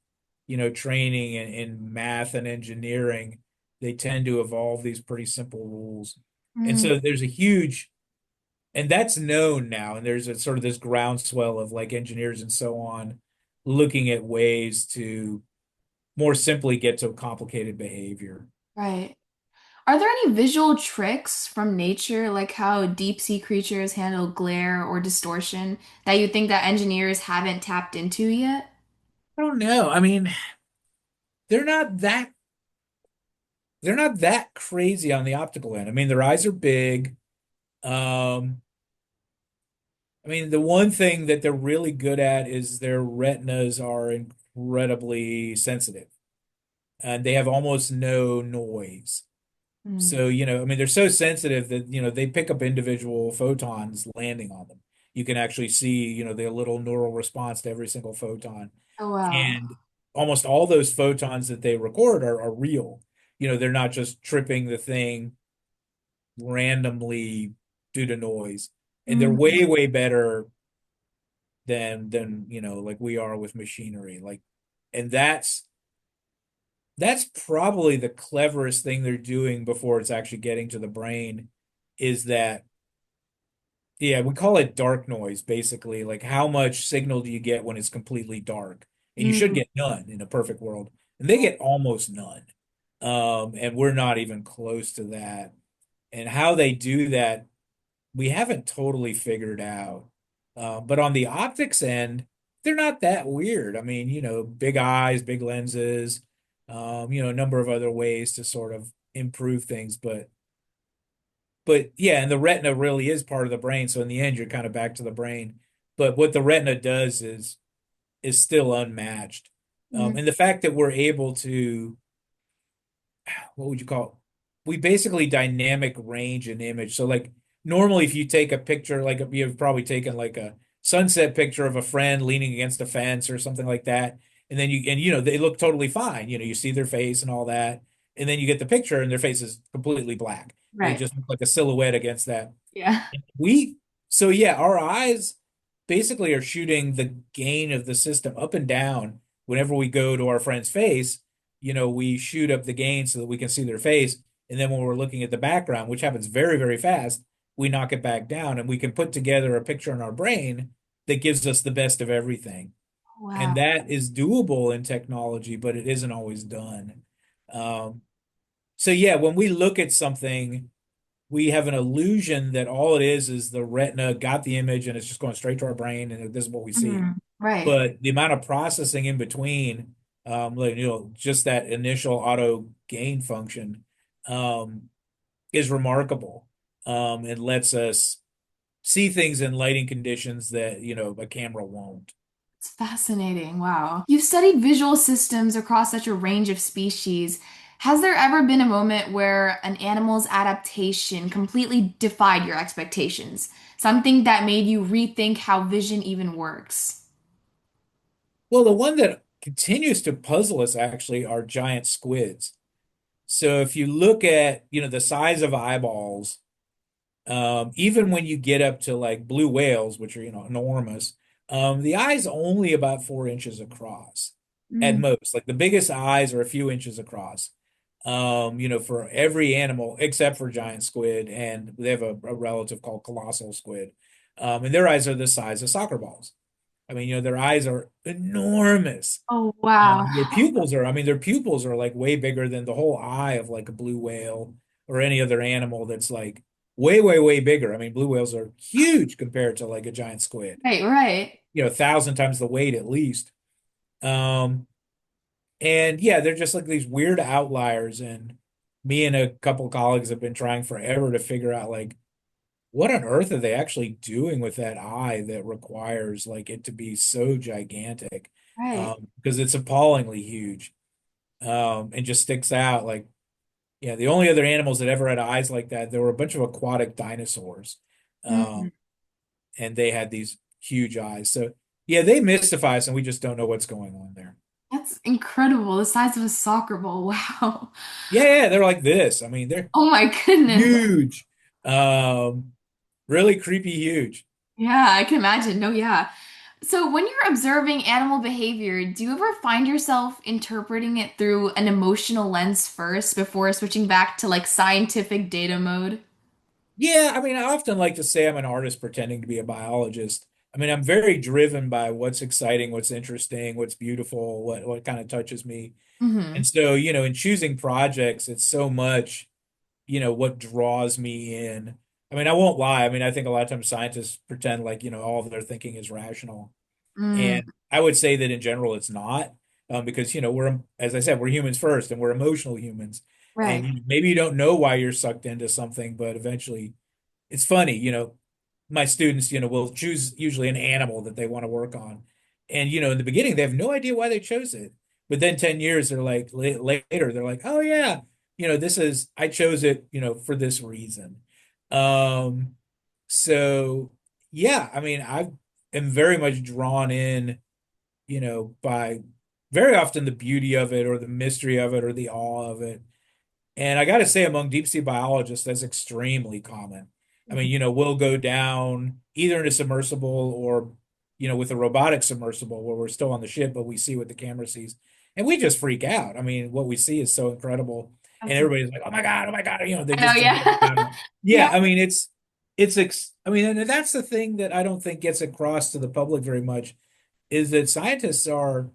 training in math and engineering. They tend to evolve these pretty simple rules. And Mm, so there's a huge and that's known now, and there's a sort of this groundswell of like engineers and so on looking at ways to more simply get to complicated behavior. right. Are there any visual tricks from nature, like how deep sea creatures handle glare or distortion, that you think that engineers haven't tapped into yet? I don't know. I mean, they're not that they're not that crazy on the optical end. I mean, their eyes are big. Um, I mean, the one thing that they're really good at is their retinas are incredibly sensitive, and they have almost no noise. Mm. So, I mean, they're so sensitive that, they pick up individual photons landing on them. You can actually see, the little neural response to every single photon. Oh, wow. And almost all those photons that they record are real. They're not just tripping the thing randomly due to noise. And they're Mm, way, way better. than like we are with machinery. Like, and that's probably the cleverest thing they're doing before it's actually getting to the brain, is that, yeah, we call it dark noise, basically. Like, how much signal do you get when it's completely dark? And you should Mm, get none in a perfect world. And they get almost none. And we're not even close to that. And how they do that, we haven't totally figured out. But on the optics end, they're not that weird. I mean, big eyes, big lenses, a number of other ways to sort of improve things. But yeah, and the retina really is part of the brain. So in the end, you're kind of back to the brain. But what the retina does is still unmatched. mm, And the fact that we're able to, what would you call it? We basically dynamic range an image. So like normally if you take a picture, like you've probably taken like a sunset picture of a friend leaning against a fence or something like that. And then they look totally fine. You see their face and all that. And then you get the picture and their face is completely black. They right. just look like a silhouette against that. Yeah. We, so yeah, our eyes basically are shooting the gain of the system up and down. Whenever we go to our friend's face, we shoot up the gain so that we can see their face. And then when we're looking at the background, which happens very, very fast, we knock it back down and we can put together a picture in our brain that gives us the best of everything. And Wow. that is doable in technology, but it isn't always done. Um, so yeah, when we look at something, we have an illusion that all it is the retina got the image and it's just going straight to our brain and this is what we see. Mm, right. But the amount of processing in between, like, just that initial auto gain function, is remarkable, and lets us see things in lighting conditions that, a camera won't. It's fascinating. Wow. You've studied visual systems across such a range of species. Has there ever been a moment where an animal's adaptation completely defied your expectations? Something that made you rethink how vision even works? Well, the one that continues to puzzle us actually are giant squids. So if you look at, the size of eyeballs, even when you get up to like blue whales, which are, enormous, the eye's only about 4 inches across at Mm. most. Like the biggest eyes are a few inches across, for every animal except for giant squid. And they have a relative called colossal squid. And their eyes are the size of soccer balls. I mean, their eyes are enormous. Oh, wow. Their pupils are like way bigger than the whole eye of like a blue whale or any other animal that's like way, way, way bigger. I mean, blue whales are huge compared to like a giant squid, Right, right. 1,000 times the weight at least. Um, and yeah, they're just like these weird outliers. And me and a couple colleagues have been trying forever to figure out like what on earth are they actually doing with that eye that requires like it to be so gigantic? Right. Because it's appallingly huge, and just sticks out. Like, yeah, the only other animals that ever had eyes like that, there were a bunch of aquatic dinosaurs, um, Mm, and they had these huge eyes. So yeah, they mystify us, and we just don't know what's going on there. that's incredible. The size of a soccer ball. Wow. Yeah, yeah, they're like this. I mean, they're Oh my goodness. huge, um, really creepy huge. Yeah, I can imagine. No, yeah. So when you're observing animal behavior, do you ever find yourself interpreting it through an emotional lens first before switching back to like scientific data mode? Yeah, I mean, I often like to say I'm an artist pretending to be a biologist. I mean, I'm very driven by what's exciting, what's interesting, what's beautiful, what kind of touches me. Hmm. And so, in choosing projects, it's so much, what draws me in. I mean, I won't lie. I mean, I think a lot of times scientists pretend like, all of their thinking is rational. Mm, And I would say that in general, it's not, because, as I said, we're humans first and we're emotional humans. And right. maybe you don't know why you're sucked into something, but eventually it's funny, my students, will choose usually an animal that they want to work on. And, in the beginning, they have no idea why they chose it. But then 10 years, they're like, later, they're like, oh, yeah, I chose it, for this reason. Um, so, yeah, I mean, I am very much drawn in, by very often the beauty of it or the mystery of it or the awe of it. And I got to say, among deep sea biologists, that's extremely common. I mean, we'll go down either in a submersible or with a robotic submersible where we're still on the ship, but we see what the camera sees. And we just freak out. I mean, what we see is so incredible. And That's everybody's like, oh my God, they I know, just jump up and yeah. down. Yeah. Yeah, I mean, I mean, and that's the thing that I don't think gets across to the public very much is that scientists are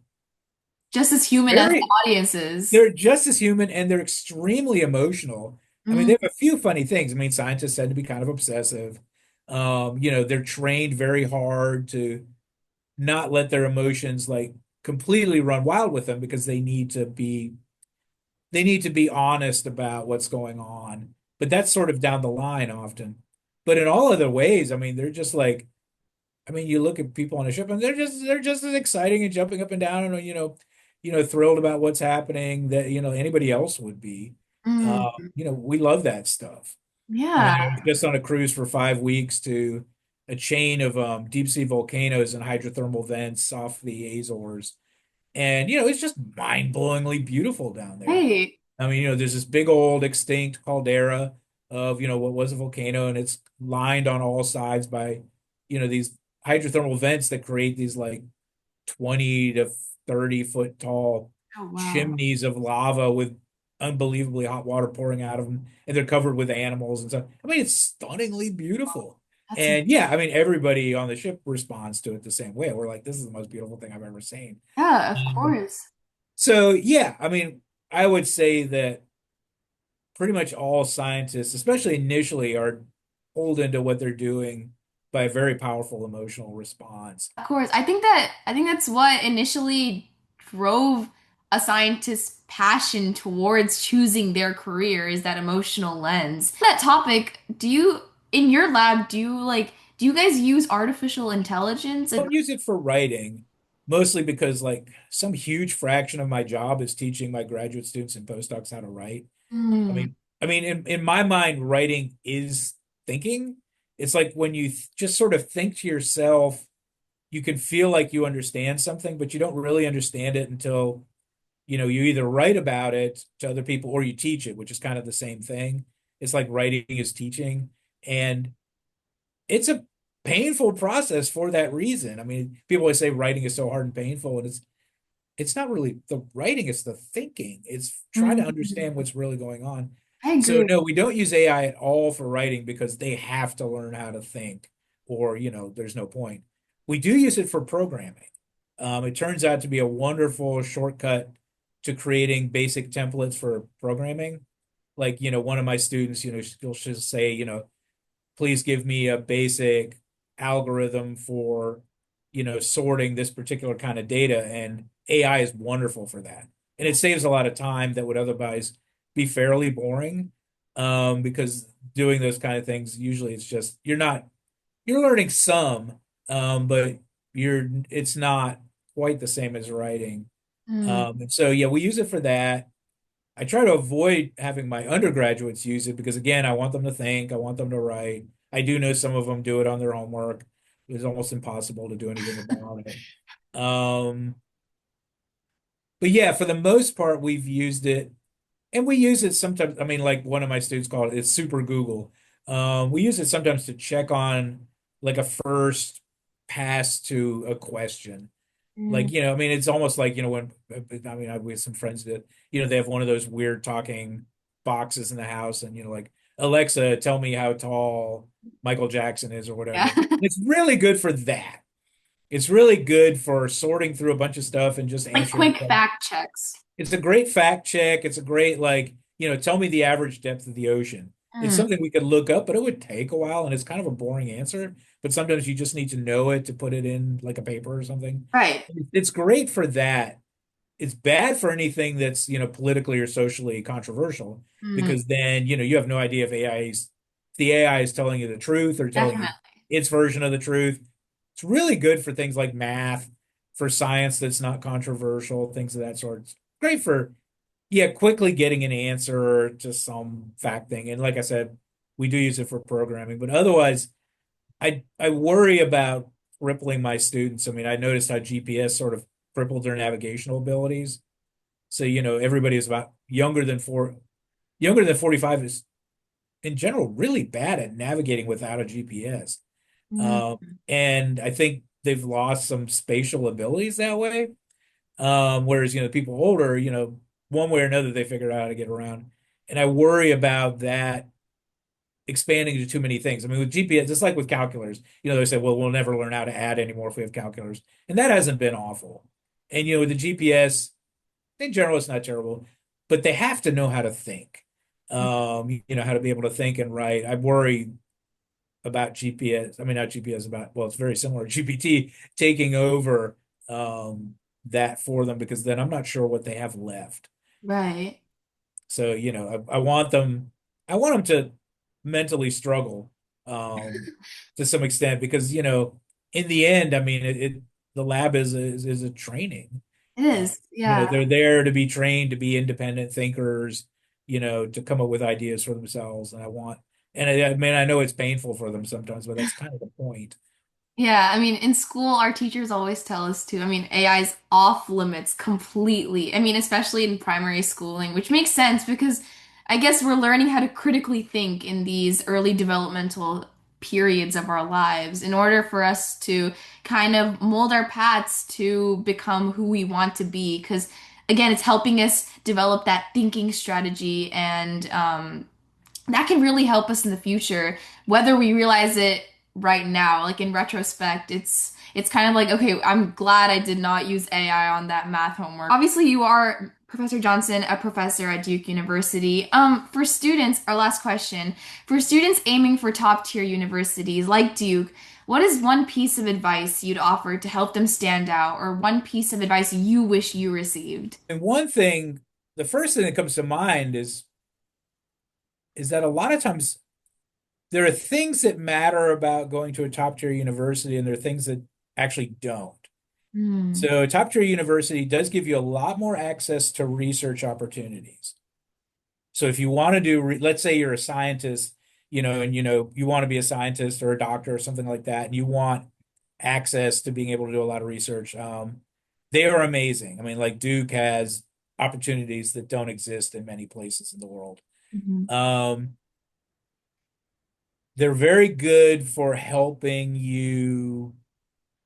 Just as human as the very, audience is. they're just as human and they're extremely emotional. I mean, Mm, they have a few funny things. I mean, scientists tend to be kind of obsessive. They're trained very hard to not let their emotions like completely run wild with them because they need to be honest about what's going on. But that's sort of down the line often. But in all other ways, I mean, they're just like, I mean, you look at people on a ship and they're just as exciting and jumping up and down and thrilled about what's happening that anybody else would be. mm, We love that stuff. I mean, yeah. I was just on a cruise for 5 weeks to a chain of deep sea volcanoes and hydrothermal vents off the Azores. And it's just mind-blowingly beautiful down there. Hey. I mean, there's this big old extinct caldera of, what was a volcano, and it's lined on all sides by, these hydrothermal vents that create these like 20 to 30 foot tall Oh, wow. chimneys of lava with unbelievably hot water pouring out of them, and they're covered with animals and stuff. I mean, it's stunningly beautiful. That's And yeah, I mean, everybody on the ship responds to it the same way. We're like, this is the most beautiful thing I've ever seen. yeah, of Um, course. so yeah, I mean, I would say that pretty much all scientists, especially initially, are pulled into what they're doing by a very powerful emotional response. Of course. I think that's what initially drove a scientist's passion towards choosing their career is that emotional lens. That topic, in your lab, do you guys use artificial intelligence? I don't use it for writing, mostly because like some huge fraction of my job is teaching my graduate students and postdocs how to write. I Mm, mean, in my mind, writing is thinking. It's like when you just sort of think to yourself, you can feel like you understand something, but you don't really understand it until, you either write about it to other people or you teach it, which is kind of the same thing. It's like writing is teaching. And it's a painful process for that reason. I mean, people always say writing is so hard and painful, and it's not really the writing, it's the thinking. It's trying to mm, understand what's really going on. I So agree. no, we don't use AI at all for writing because they have to learn how to think, or there's no point. We do use it for programming. It turns out to be a wonderful shortcut to creating basic templates for programming. Like, one of my students, she'll just say, please give me a basic algorithm for, sorting this particular kind of data. And AI is wonderful for that. And it saves a lot of time that would otherwise be fairly boring. Because doing those kind of things, usually it's just, you're learning some, but it's not quite the same as writing. Mm, And so, yeah, we use it for that. I try to avoid having my undergraduates use it because again, I want them to think, I want them to write. I do know some of them do it on their homework. It's almost impossible to do anything about it. Um, but yeah, for the most part, we've used it, and we use it sometimes. I mean, like one of my students called it's Super Google. We use it sometimes to check on like a first pass to a question. mm, Like, I mean, it's almost like, when, I mean, we have some friends that, they have one of those weird talking boxes in the house and, like, Alexa, tell me how tall Michael Jackson is or yeah. whatever. It's really good for that. It's really good for sorting through a bunch of stuff and just Like answering. quick fact checks. It's a great fact check. It's a great, like, tell me the average depth of the ocean. It's Mm, something we could look up, but it would take a while and it's kind of a boring answer. But sometimes you just need to know it to put it in like a paper or something. right. It's great for that. It's bad for anything that's, politically or socially controversial Mm, because then, you have no idea if the AI is telling you the truth or telling you definitely. its version of the truth. It's really good for things like math, for science that's not controversial, things of that sort. It's great for, yeah, quickly getting an answer to some fact thing. And like I said, we do use it for programming, but otherwise, I worry about crippling my students. I mean, I noticed how GPS sort of crippled their navigational abilities. So, everybody is about younger than 45 is in general really bad at navigating without a GPS. Mm, Um, and I think they've lost some spatial abilities that way. Whereas, people older, one way or another, they figure out how to get around. And I worry about that expanding to too many things. I mean, with GPS, just like with calculators, they say, well, we'll never learn how to add anymore if we have calculators. And that hasn't been awful. And, with the GPS, in general, it's not terrible, but they have to know how to think. How to be able to think and write. I worry about GPS. I mean, not GPS, well, it's very similar to GPT taking over that for them because then I'm not sure what they have left. Right. So, I want them to mentally struggle to some extent because, in the end, I mean, the lab is a training. It is. Yeah. They're there to be trained to be independent thinkers, to come up with ideas for themselves. And I mean, I know it's painful for them sometimes, but that's kind of the point. Yeah, I mean, in school, our teachers always tell us to. I mean, AI is off limits completely. I mean, especially in primary schooling, which makes sense because I guess we're learning how to critically think in these early developmental periods of our lives in order for us to kind of mold our paths to become who we want to be. Because again, it's helping us develop that thinking strategy and that can really help us in the future, whether we realize it right now. Like in retrospect, it's kind of like, okay, I'm glad I did not use AI on that math homework. Obviously, you are Professor Johnson, a professor at Duke University. For students, our last question, for students aiming for top tier universities like Duke, what is one piece of advice you'd offer to help them stand out, or one piece of advice you wish you received? And one thing, the first thing that comes to mind is that a lot of times there are things that matter about going to a top tier university, and there are things that actually don't. Hmm. So, a top tier university does give you a lot more access to research opportunities. So, if you want to let's say you're a scientist, and you want to be a scientist or a doctor or something like that, and you want access to being able to do a lot of research, they are amazing. I mean, like Duke has opportunities that don't exist in many places in the world. Mhm. Um, they're very good for helping you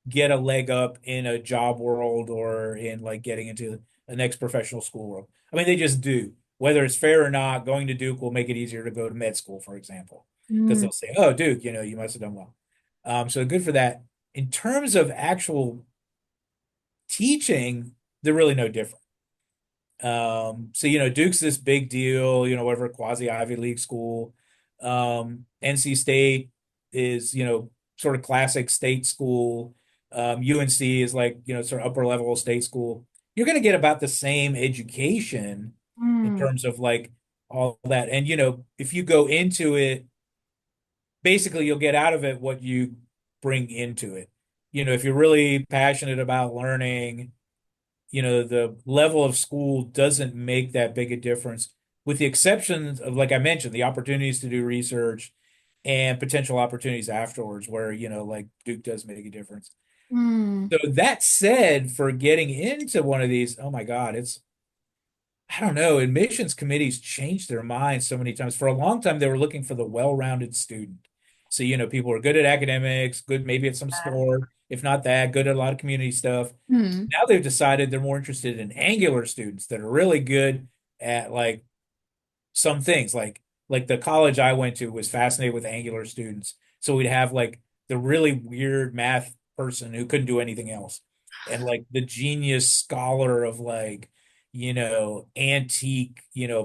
get a leg up in a job world or in like getting into the next professional school world. I mean, they just do. Whether it's fair or not, going to Duke will make it easier to go to med school, for example, because Mm. they'll say, "Oh, Duke, you must have done well." So good for that. In terms of actual teaching, they're really no different. So Duke's this big deal, whatever quasi Ivy League school. NC State is, sort of classic state school. UNC is like, sort of upper level state school. You're going to get about the same education in Mm. terms of like all that. And if you go into it, basically you'll get out of it what you bring into it. If you're really passionate about learning, the level of school doesn't make that big a difference, with the exception of, like I mentioned, the opportunities to do research and potential opportunities afterwards, where, like Duke does make a difference. Mm. So that said, for getting into one of these, oh my God, I don't know, admissions committees changed their minds so many times. For a long time, they were looking for the well-rounded student. So, people are good at academics, good maybe at some sport, if not that, good at a lot of community stuff. Mm. Now they've decided they're more interested in angular students that are really good at like some things. Like the college I went to was fascinated with angular students. So we'd have like the really weird math person who couldn't do anything else. And like the genius scholar of like, antique,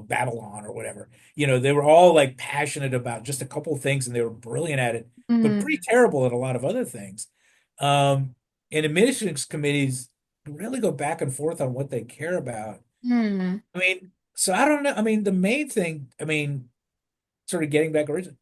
Babylon or whatever. They were all like passionate about just a couple of things and they were brilliant at it, but Mm. pretty terrible at a lot of other things. Um, and admissions committees really go back and forth on what they care about. Mm. I mean, so I don't know. I mean, the main thing, I mean, sort of getting back originally,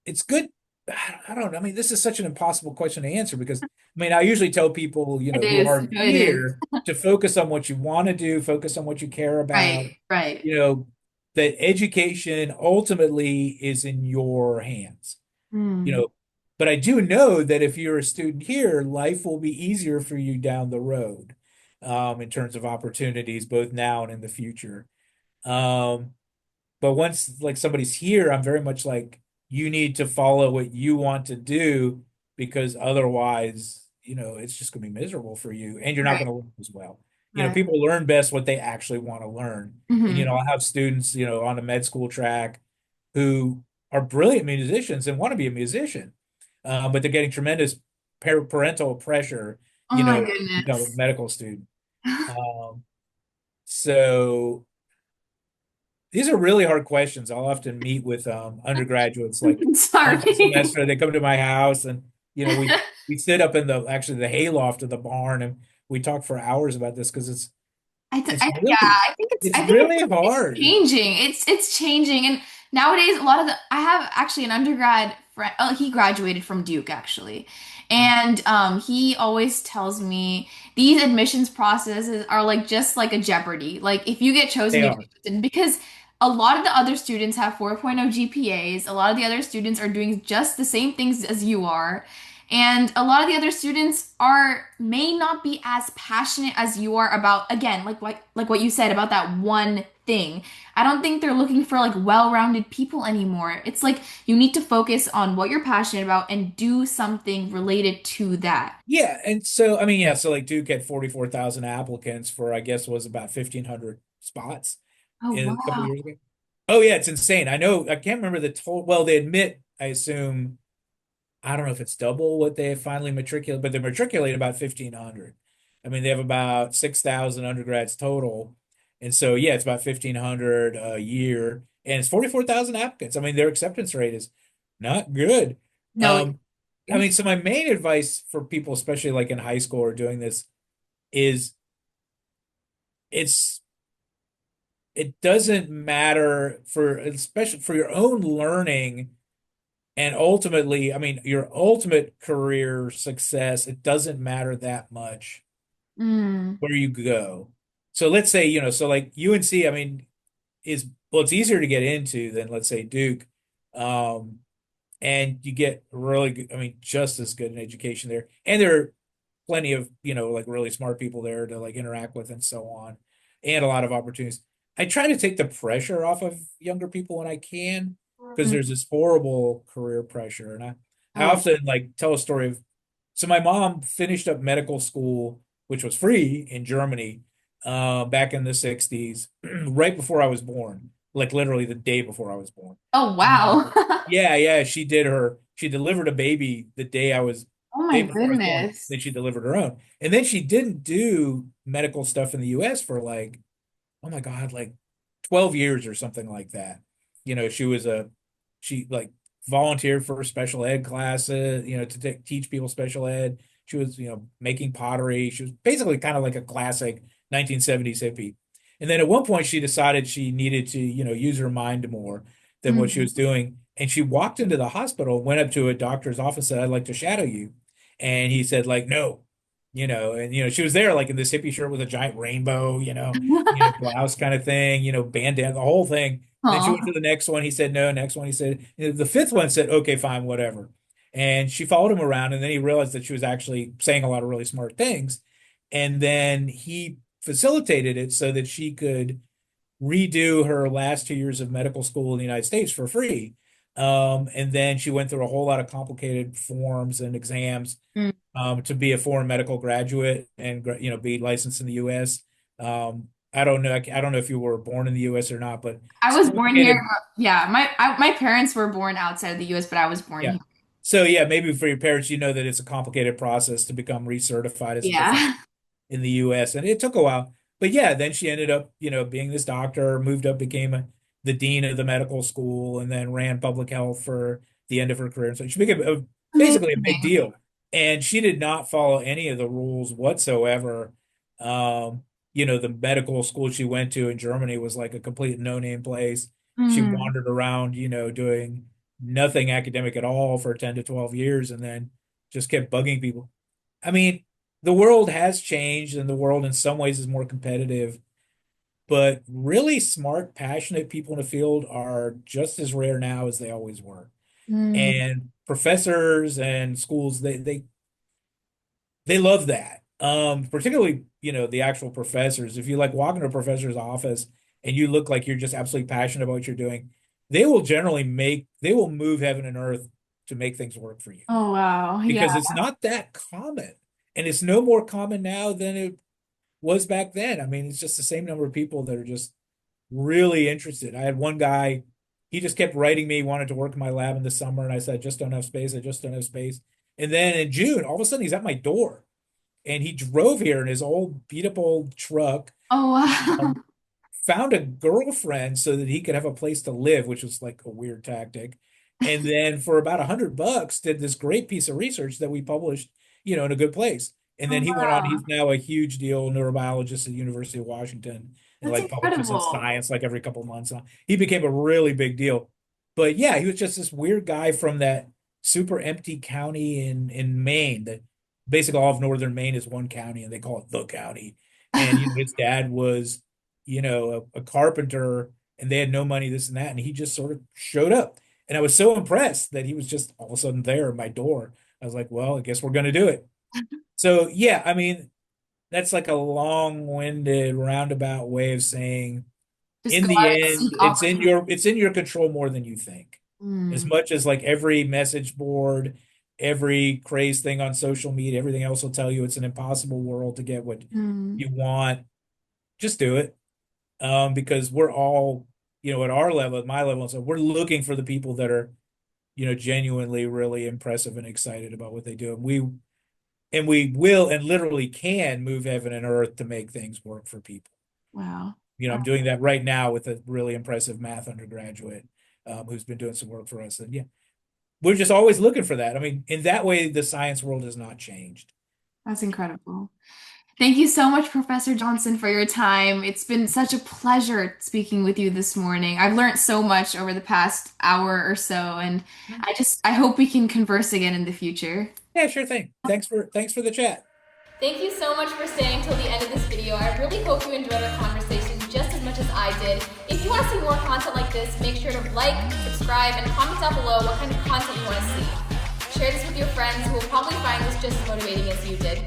it's good. I don't know. I mean, this is such an impossible question to answer because, I mean, I usually tell people, It who is. are No, it is. here to focus on what you want to do, focus on what you care about. Right. Right. You know, that education ultimately is in your hands. you Mm. know, but I do know that if you're a student here, life will be easier for you down the road, in terms of opportunities, both now and in the future. But once like somebody's here, I'm very much like, you need to follow what you want to do because otherwise, it's just going to be miserable for you and you're not Right. going to learn as well. Right. People learn best what they actually want to learn. And, Hmm. I have students, on the med school track who are brilliant musicians and want to be a musician, but they're getting tremendous parental pressure, Oh my to become a goodness. medical student. Um, so these are really hard questions. I'll often meet with undergraduates like once a Sorry. semester. They come to my house and we sit up in the hayloft of the barn and we talk for hours about this because it's Yeah, really it's I think really it's hard. changing. It's changing, and nowadays a lot of the I have actually an undergrad friend. Oh, he graduated from Duke actually, and he always tells me these admissions processes are like just like a Jeopardy. Like if you get chosen, They you get are. chosen because a lot of the other students have 4.0 GPAs. A lot of the other students are doing just the same things as you are. And a lot of the other students are may not be as passionate as you are about, again, like what you said about that one thing. I don't think they're looking for like well-rounded people anymore. It's like you need to focus on what you're passionate about and do something related to that. Yeah, and so I mean, yeah, so like Duke had 44,000 applicants for I guess was about 1,500 spots Oh, in a couple wow. years ago. Oh yeah, it's insane. I know I can't remember the total. Well, they admit, I assume, I don't know if it's double what they have finally matriculated, but they matriculate about 1,500. I mean, they have about 6,000 undergrads total. And so, yeah, it's about 1,500 a year. And it's 44,000 applicants. I mean, their acceptance rate is not good. No. Um, I mean, so my main advice for people, especially like in high school or doing this, is it's it doesn't matter for especially for your own learning. And ultimately, I mean, your ultimate career success, it doesn't matter that much Mm, where you go. So let's say, so like UNC, I mean, well, it's easier to get into than let's say Duke. Um, and you get really good, I mean, just as good an education there. And there are plenty of, like really smart people there to like interact with and so on, and a lot of opportunities. I try to take the pressure off of younger people when I can, because mm, there's this horrible career pressure. And I oh, often like tell a story of, so my mom finished up medical school, which was free in Germany, back in the 60s, right before I was born, like literally the day before I was born. oh Um, wow. yeah, yeah, she delivered a baby the Oh my day before I was born. goodness. Then she delivered her own. And then she didn't do medical stuff in the US for like, oh my God, like 12 years or something like that. She like volunteered for special ed classes, to teach people special ed. She was, making pottery. She was basically kind of like a classic 1970s hippie. And then at one point she decided she needed to, use her mind more than what she Mm. was doing. And she walked into the hospital, went up to a doctor's office, said, "I'd like to shadow you." And he said, like, no, and she was there like in this hippie shirt with a giant rainbow, blouse kind of thing, bandana, the whole thing. Then she went to Oh. the next one. He said no. Next one, he said, the fifth one said, okay, fine, whatever. And she followed him around, and then he realized that she was actually saying a lot of really smart things. And then he facilitated it so that she could redo her last 2 years of medical school in the United States for free. And then she went through a whole lot of complicated forms and exams, Mm. to be a foreign medical graduate and be licensed in the U.S. I don't know. I don't know if you were born in the U.S. or not, but I it's was born here. complicated. Yeah, my parents were born outside of the US, but I was born Yeah. here. So yeah, maybe for your parents, that it's a complicated process to become recertified as a professional Yeah. in the US, and it took a while. But yeah, then she ended up, being this doctor, moved up, became the dean of the medical school, and then ran public health for the end of her career. So she became basically a big Amazing. deal. And she did not follow any of the rules whatsoever. Um, the medical school she went to in Germany was like a complete no-name place. She Mm. wandered around, doing nothing academic at all for 10 to 12 years and then just kept bugging people. I mean, the world has changed and the world in some ways is more competitive, but really smart, passionate people in the field are just as rare now as they always were. Mm. And professors and schools, they love that. Particularly, the actual professors. If you like walk into a professor's office and you look like you're just absolutely passionate about what you're doing, they will move heaven and earth to make things work for you Oh, wow. Yeah. because it's not that common. And it's no more common now than it was back then. I mean, it's just the same number of people that are just really interested. I had one guy, he just kept writing me, wanted to work in my lab in the summer, and I said, I just don't have space. I just don't have space. And then in June, all of a sudden he's at my door and he drove here in his old beat up old truck, Oh, um, wow. found a girlfriend so that he could have a place to live, which was like a weird tactic. And then for about $100, did this great piece of research that we published, in a good place. And Oh, then he went on, wow. he's now a huge deal neurobiologist at the University of Washington and That's like publishes in incredible. Science like every couple of months. He became a really big deal. But yeah, he was just this weird guy from that super empty county in Maine that basically all of northern Maine is one county and they call it the county. And his dad was a carpenter and they had no money, this and that. And he just sort of showed up. And I was so impressed that he was just all of a sudden there at my door. I was like, well, I guess we're going to do it. So, yeah, I mean, that's like a long-winded, roundabout way of saying, Just in go the out and end, seek opportunity. it's in your control more than you think. As Mm, much as like every message board, every craze thing on social media, everything else will tell you it's an impossible world to get what mm. you want. Just do it. Because we're all, at our level, at my level, so we're looking for the people that are, genuinely really impressive and excited about what they do. And we will and literally can move heaven and earth to make things work for people. Wow. I'm doing that right now with a really impressive math undergraduate who's been doing some work for us. And yeah, we're just always looking for that. I mean, in that way, the science world has not changed. That's incredible. Thank you so much, Professor Johnson, for your time. It's been such a pleasure speaking with you this morning. I've learned so much over the past hour or so, and I hope we can converse again in the future. Yeah, sure thing. Thanks for the chat. Thank you so much for staying till the end of this video. I really hope you enjoyed our conversation just as much as I did. If you want to see more content like this, make sure to like, subscribe, and comment down below what kind of content you want to see. Share this with your friends who will probably find this just as motivating as you did.